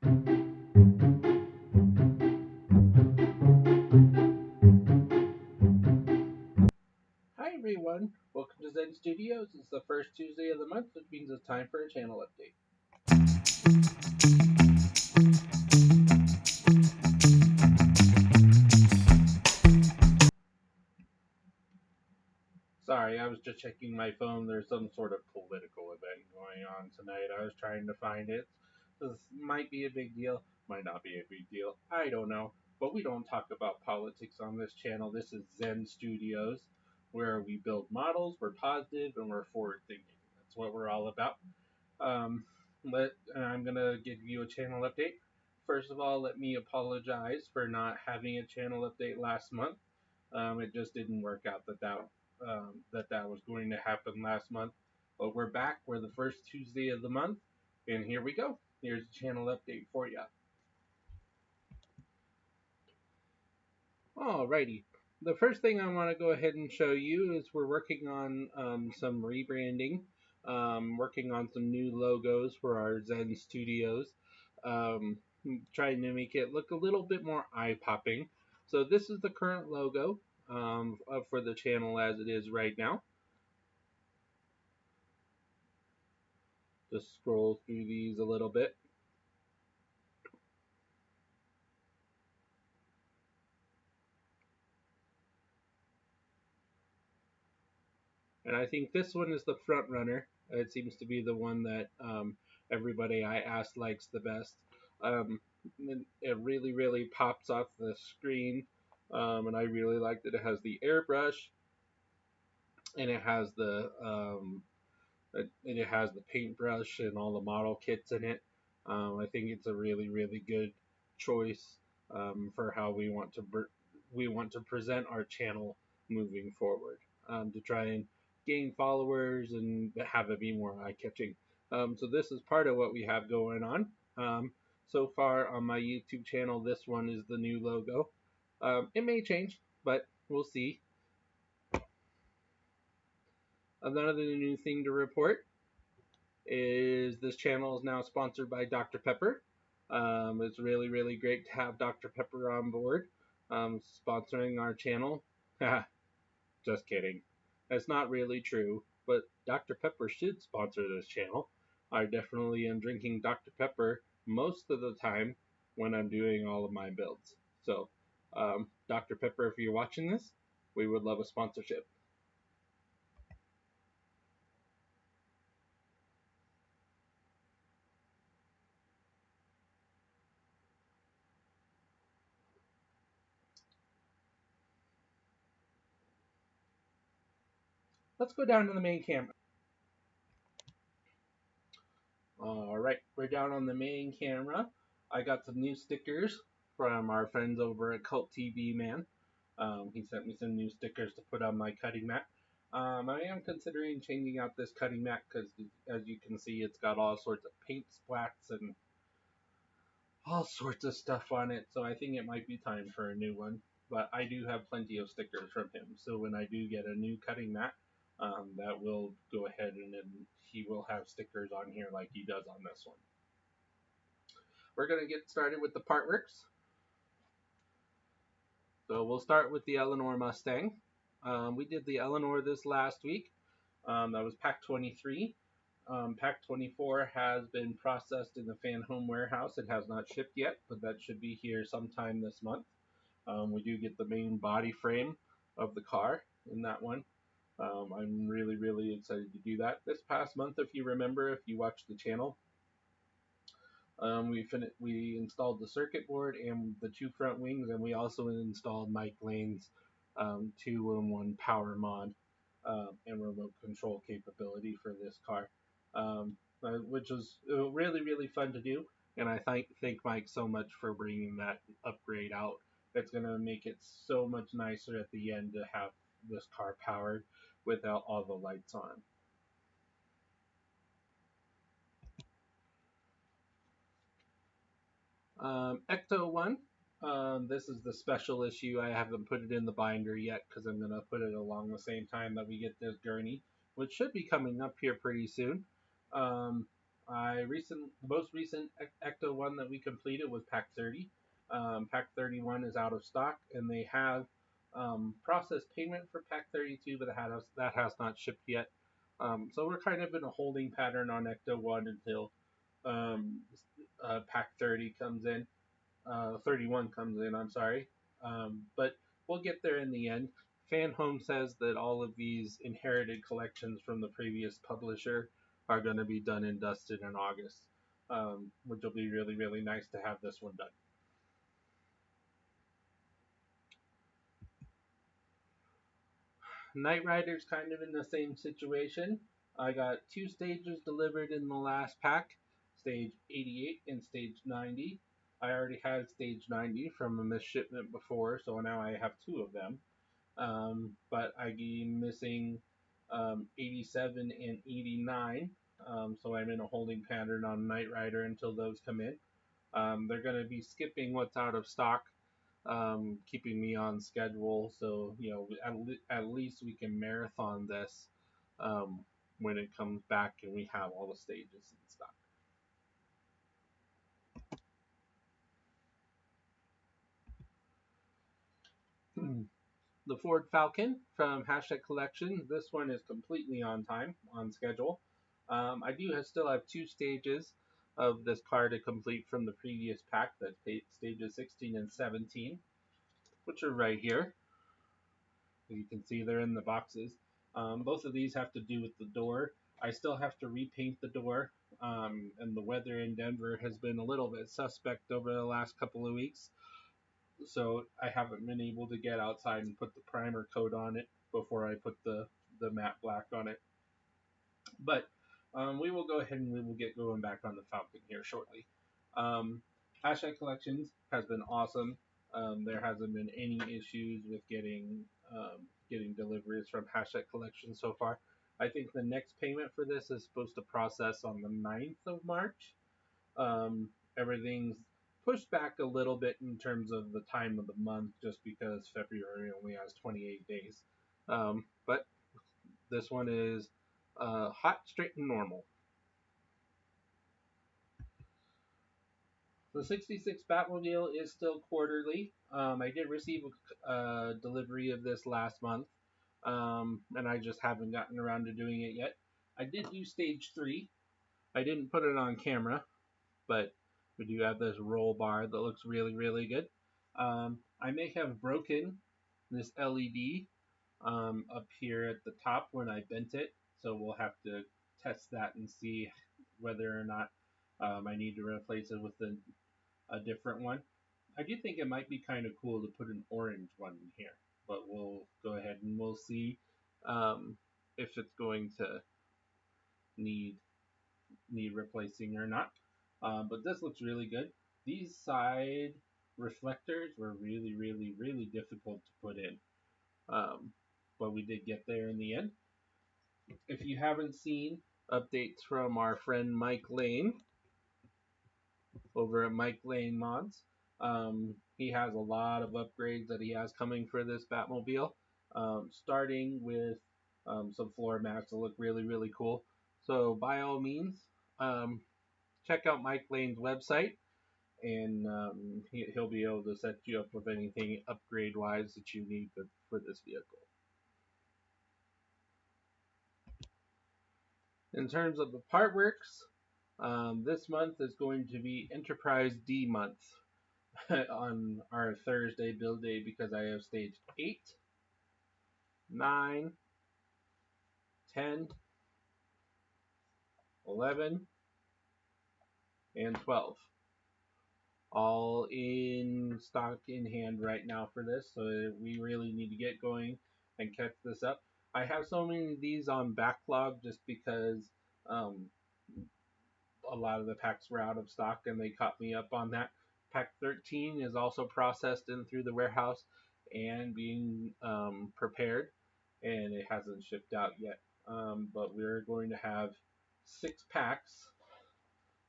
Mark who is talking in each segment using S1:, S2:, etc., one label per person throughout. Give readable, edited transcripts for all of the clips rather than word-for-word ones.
S1: Hi everyone, welcome to Zen Studios. It's the first Tuesday of the month, which means it's time for a channel update. Sorry, I was just checking my phone. There's some sort of political event going on tonight. I was trying to find it. This might be a big deal, might not be a big deal. I don't know. But we don't talk about politics on this channel. This is Zen Studios, where we build models, we're positive, and we're forward thinking. That's what we're all about. Um, I'm gonna give you a channel update. First of all, let me apologize for not having a channel update last month. It just didn't work out that was going to happen last month. But we're back. We're the first Tuesday of the month, and here we go. Here's a channel update for you. Alrighty. The first thing I want to go ahead and show you is we're working on some rebranding, working on some new logos for our Zen Studios, um, trying to make it look a little bit more eye-popping. So this is the current logo for the channel as it is right now. Just scroll through these a little bit. And I think this one is the front runner. It seems to be the one that everybody I asked likes the best. Um, it really, really pops off the screen, and I really like that it has the airbrush and it has the paintbrush and all the model kits in it. I think it's a really, really good choice for how we want to present our channel moving forward, to try and gain followers and have it be more eye-catching. So this is part of what we have going on. So far on my YouTube channel, this one is the new logo. It may change, but we'll see. Another new thing to report is this channel is now sponsored by Dr. Pepper. It's really, really great to have Dr. Pepper on board, sponsoring our channel. Just kidding. That's not really true, but Dr. Pepper should sponsor this channel. I definitely am drinking Dr. Pepper most of the time when I'm doing all of my builds. So, Dr. Pepper, if you're watching this, we would love a sponsorship. Let's go down to the main camera. Alright, we're down on the main camera. I got some new stickers from our friends over at Cult TV Man. He sent me some new stickers to put on my cutting mat. I am considering changing out this cutting mat because, as you can see, it's got all sorts of paint splats and all sorts of stuff on it. So I think it might be time for a new one. But I do have plenty of stickers from him. So when I do get a new cutting mat, that will go ahead and then he will have stickers on here like he does on this one. We're going to get started with the part works. So we'll start with the Eleanor Mustang. We did the Eleanor this last week. That was pack 23. Pack 24 has been processed in the fan home warehouse. It has not shipped yet, but that should be here sometime this month. We do get the main body frame of the car in that one. I'm really, really excited to do that. This past month, if you remember, if you watched the channel, we installed the circuit board and the two front wings, and we also installed Mike Lane's 2-in-1 power mod and remote control capability for this car, which was really, really fun to do. And I thank Mike so much for bringing that upgrade out. It's going to make it so much nicer at the end to have this car powered without all the lights on. Ecto 1. This is the special issue. I haven't put it in the binder yet because I'm going to put it along the same time that we get this gurney, which should be coming up here pretty soon. Most recent Ecto one that we completed was Pack 30. Pack 31 is out of stock, and they have processed payment for Pack 32, but that has not shipped yet. So we're kind of in a holding pattern on Ecto one until um, Pack 30 comes in. 31 comes in. I'm sorry, but we'll get there in the end. Fan Home says that all of these inherited collections from the previous publisher are going to be done and dusted in August, which will be really, really nice to have this one done. Knight Rider's kind of in the same situation. I got two stages delivered in the last pack, stage 88 and stage 90. I already had stage 90 from a missed shipment before, so now I have two of them. But I'm missing 87 and 89. So I'm in a holding pattern on Knight Rider until those come in. They're going to be skipping what's out of stock, keeping me on schedule. So, at least we can marathon this um, when it comes back and we have all the stages in stock. The Ford Falcon from Hashtag Collection. This one is completely on time, on schedule. I do still have two stages of this car to complete from the previous pack. That's stages 16 and 17, which are right here. As you can see, they're in the boxes. Both of these have to do with the door. I still have to repaint the door, and the weather in Denver has been a little bit suspect over the last couple of weeks. So I haven't been able to get outside and put the primer coat on it before I put the matte black on it. But we will go ahead and we will get going back on the Falcon here shortly. Um, Hashtag Collections has been awesome. There hasn't been any issues with getting deliveries from Hashtag Collections so far. I think the next payment for this is supposed to process on the 9th of March. Everything's pushed back a little bit in terms of the time of the month just because February only has 28 days. But this one is hot, straight, and normal. The 66 Batmobile is still quarterly. I did receive a delivery of this last month, and I just haven't gotten around to doing it yet. I did do stage 3. I didn't put it on camera, but we do have this roll bar that looks really, really good. I may have broken this LED up here at the top when I bent it, so we'll have to test that and see whether or not I need to replace it with a different one. I do think it might be kind of cool to put an orange one in here, but we'll go ahead and we'll see if it's going to need replacing or not. But this looks really good. These side reflectors were really, really, really difficult to put in, but we did get there in the end. If you haven't seen updates from our friend Mike Lane over at Mike Lane Mods, he has a lot of upgrades that he has coming for this Batmobile, starting with some floor mats that look really, really cool. So by all means, um, check out Mike Lane's website, and he'll be able to set you up with anything upgrade wise that you need for this vehicle. In terms of the part works, this month is going to be Enterprise D month on our Thursday build day because I have stage 8, 9, 10, 11, and 12. All in stock in hand right now for this, so we really need to get going and catch this up. I have so many of these on backlog just because um, a lot of the packs were out of stock and they caught me up on that. Pack 13 is also processed in through the warehouse and being prepared, and it hasn't shipped out yet. But we're going to have 6 packs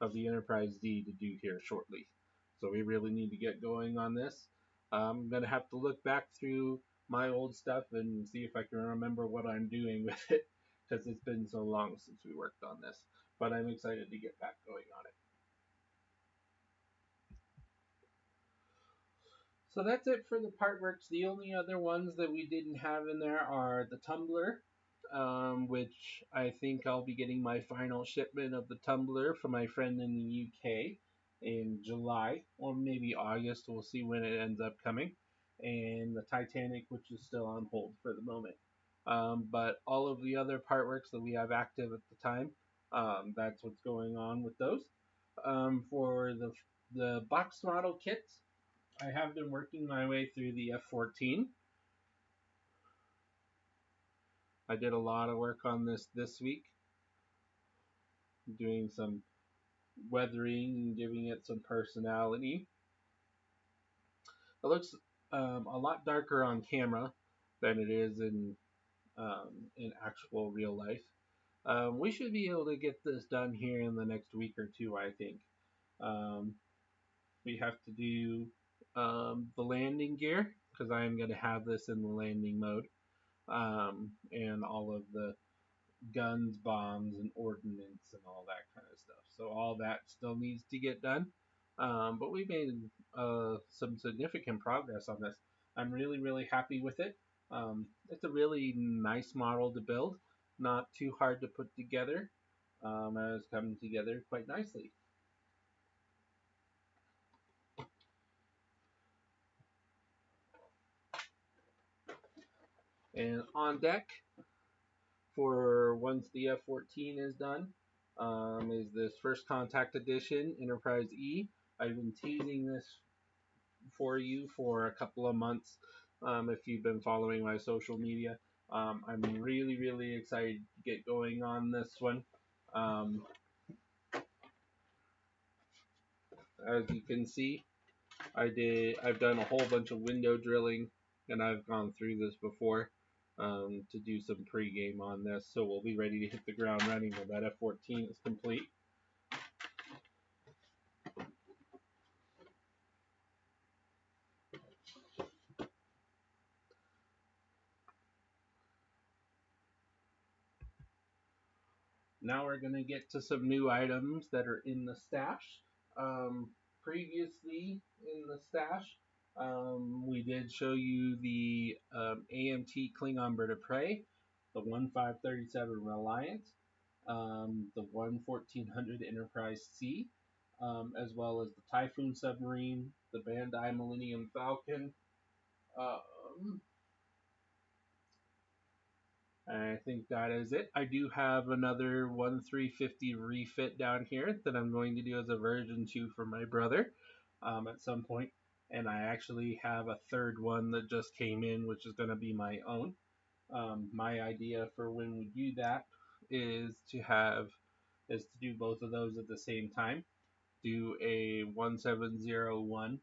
S1: of the Enterprise D to do here shortly. So we really need to get going on this. I'm going to have to look back through my old stuff and see if I can remember what I'm doing with it because it's been so long since we worked on this. but I'm excited to get back going on it. So that's it for the partworks. The only other ones that we didn't have in there are the tumbler, which I think I'll be getting my final shipment of the tumbler from my friend in the UK in July or maybe August. We'll see when it ends up coming. And the Titanic, which is still on hold for the moment. But all of the other partworks that we have active at the time, that's what's going on with those. For the box model kits, I have been working my way through the F-14. I did a lot of work on this week, doing some weathering and giving it some personality. It looks a lot darker on camera than it is in actual real life. We should be able to get this done here in the next week or two, I think. Um, we have to do the landing gear because I am going to have this in the landing mode, and all of the guns, bombs, and ordnance and all that kind of stuff. So all that still needs to get done. But we made some significant progress on this. I'm really, really happy with it. It's a really nice model to build, not too hard to put together. And it's coming together quite nicely. And on deck for once the F-14 is done, is this First Contact Edition Enterprise E. I've been teasing this for you for a couple of months. If you've been following my social media, I'm really, really excited to get going on this one. Um, as you can see, I've done a whole bunch of window drilling, and I've gone through this before to do some pregame on this. So we'll be ready to hit the ground running when that F-14 is complete. Now we're going to get to some new items that are in the stash. Previously in the stash, we did show you the AMT Klingon Bird of Prey, the 1537 Reliant, the 1400 Enterprise C, as well as the Typhoon submarine, the Bandai Millennium Falcon. Um, I think that is it. I do have another 1350 refit down here that I'm going to do as a version 2 for my brother at some point. And I actually have a third one that just came in, which is going to be my own. My idea for when we do that is to do both of those at the same time. Do a 1701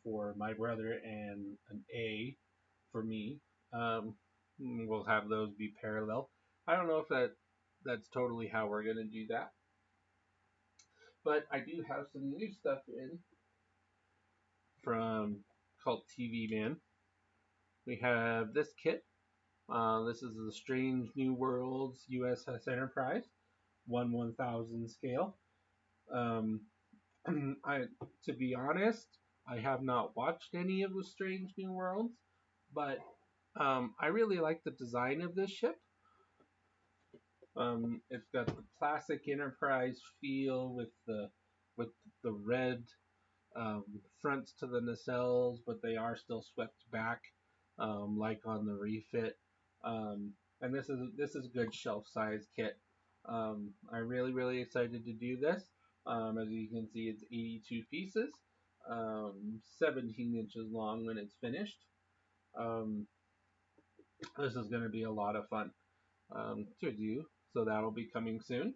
S1: for my brother and an A for me. Um, we'll have those be parallel. I don't know if that's totally how we're gonna do that, but I do have some new stuff in from called TV Man. We have this kit. This is the Strange New Worlds USS Enterprise, 1/1000 scale. Um, I, to be honest, I have not watched any of the Strange New Worlds, but I really like the design of this ship. It's got the classic Enterprise feel with the red fronts to the nacelles, but they are still swept back, like on the refit. And this is a good shelf size kit. I'm really excited to do this. As you can see, it's 82 pieces, 17 inches long when it's finished. Um, this is going to be a lot of fun to do, so that'll be coming soon.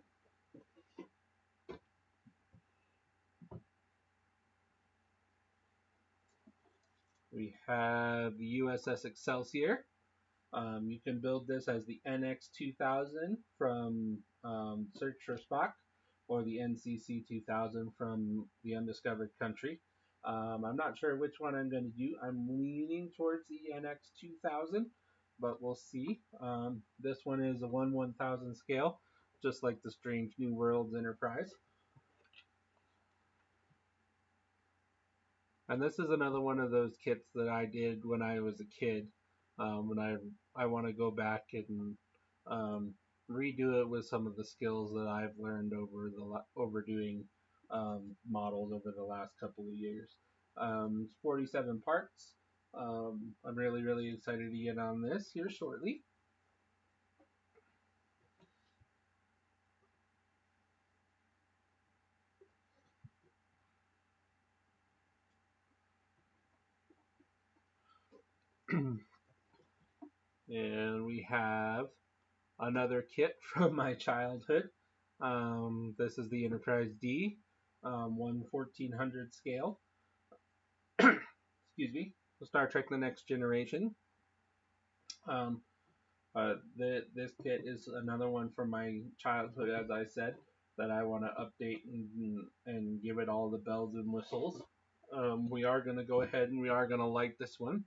S1: We have the USS Excelsior. You can build this as the NX-2000 from Search for Spock, or the NCC-2000 from the Undiscovered Country. I'm not sure which one I'm going to do. I'm leaning towards the NX-2000, but we'll see. This one is a 1/1000 scale, just like the Strange New Worlds Enterprise. And this is another one of those kits that I did when I was a kid. When I want to go back and um, redo it with some of the skills that I've learned over doing models over the last couple of years. It's 47 parts. I'm really excited to get on this here shortly. And we have another kit from my childhood. This is the Enterprise D, 1/1400 scale. Excuse me. Star Trek: The Next Generation. Um, this kit is another one from my childhood, as I said, that I want to update and give it all the bells and whistles. We are going to go ahead and we are going to light this one.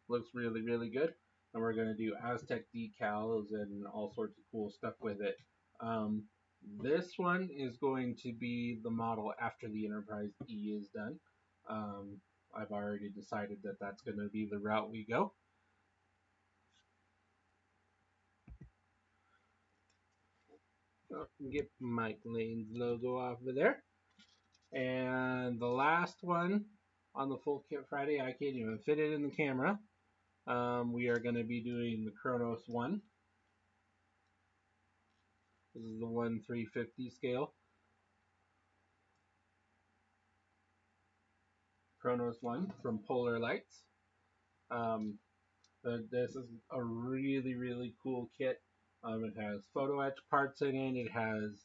S1: Looks really good. And we're going to do Aztec decals and all sorts of cool stuff with it. Um, this one is going to be the model after the Enterprise E is done. I've already decided that that's going to be the route we go. Get Mike Lane's logo off of there. And the last one on the full kit Friday, I can't even fit it in the camera. We are going to be doing the Kronos 1. This is the 1/350 scale. Kronos 1 from Polar Lights. Um, this is a really cool kit. It has photo etch parts in it. It has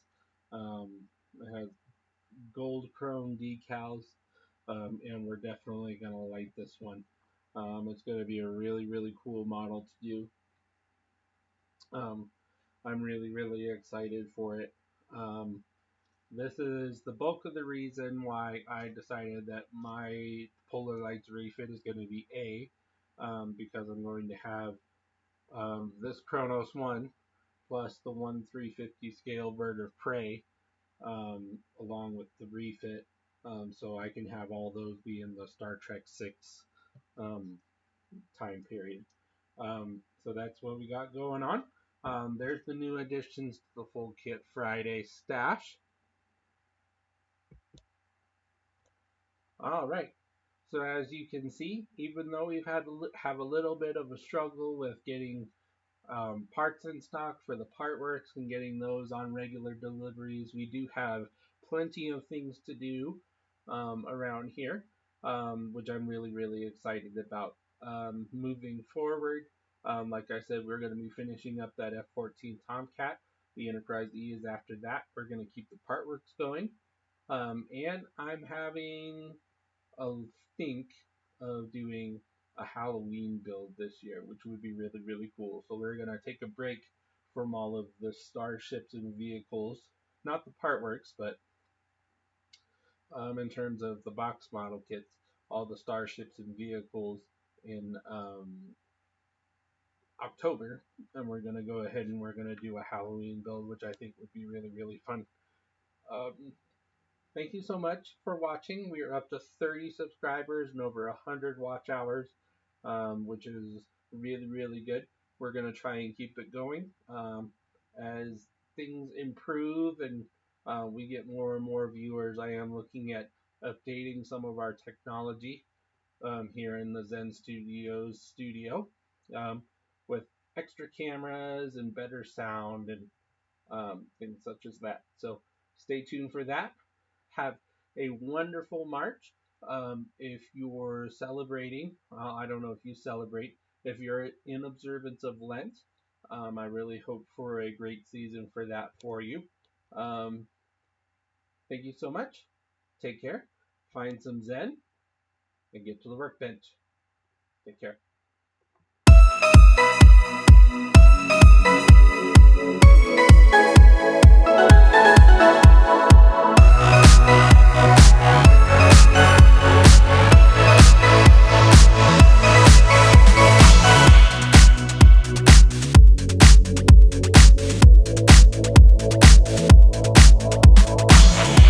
S1: gold chrome decals, and we're definitely gonna light this one. It's gonna be a really cool model to do. Um, I'm really excited for it. Um, this is the bulk of the reason why I decided that my Polar Lights refit is going to be A, because I'm going to have this Kronos 1 plus the 1/350 scale Bird of Prey, along with the refit, so I can have all those be in the Star Trek 6 um, time period. So that's what we got going on. There's the new additions to the full kit Friday stash. All right. So as you can see, even though we've had to have a little bit of a struggle with getting parts in stock for the part works and getting those on regular deliveries, we do have plenty of things to do around here, which I'm really excited about. Moving forward, like I said, we're going to be finishing up that F-14 Tomcat. The Enterprise E is after that. We're going to keep the part works going. And I'm having a think of doing a Halloween build this year, which would be really cool. So we're gonna take a break from all of the starships and vehicles, not the part works, but in terms of the box model kits, all the starships and vehicles in October, and we're gonna go ahead and we're gonna do a Halloween build, which I think would be really fun. Um, Thank you so much for watching. We are up to 30 subscribers and over 100 watch hours, which is really good. We're going to try and keep it going as things improve and we get more and more viewers. I am looking at updating some of our technology here in the Zen Studios studio um, with extra cameras and better sound and things such as that. So stay tuned for that. Have a wonderful March. If you're celebrating, I don't know if you celebrate, if you're in observance of Lent, I really hope for a great season for that for you. Um, Thank you so much. Take care. Find some Zen and get to the workbench. Take care.